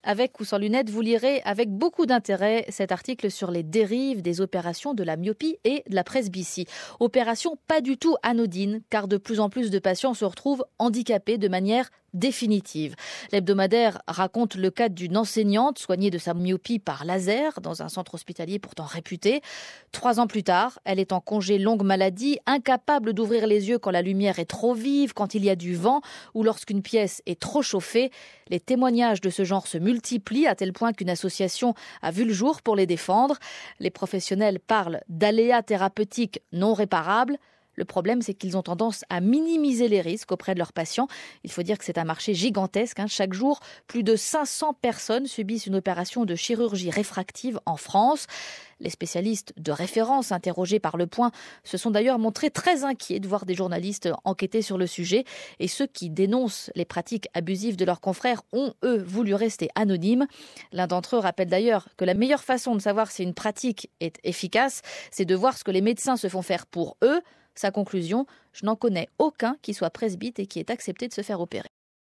Avec ou sans lunettes, vous lirez avec beaucoup d'intérêt cet article sur les dérives des opérations de la myopie et de la presbytie. Opération pas du tout anodine, car de plus en plus de patients se retrouvent handicapés de manière définitive. L'hebdomadaire raconte le cas d'une enseignante soignée de sa myopie par laser dans un centre hospitalier pourtant réputé. 3 ans plus tard, elle est en congé longue maladie, incapable d'ouvrir les yeux quand la lumière est trop vive, quand il y a du vent ou lorsqu'une pièce est trop chauffée. Les témoignages de ce genre se multiplient à tel point qu'une association a vu le jour pour les défendre. Les professionnels parlent d'aléas thérapeutiques non réparables. Le problème, c'est qu'ils ont tendance à minimiser les risques auprès de leurs patients. Il faut dire que c'est un marché gigantesque. Chaque jour, plus de 500 personnes subissent une opération de chirurgie réfractive en France. Les spécialistes de référence interrogés par Le Point se sont d'ailleurs montrés très inquiets de voir des journalistes enquêter sur le sujet. Et ceux qui dénoncent les pratiques abusives de leurs confrères ont, eux, voulu rester anonymes. L'un d'entre eux rappelle d'ailleurs que la meilleure façon de savoir si une pratique est efficace, c'est de voir ce que les médecins se font faire pour eux. Sa conclusion, je n'en connais aucun qui soit presbyte et qui ait accepté de se faire opérer.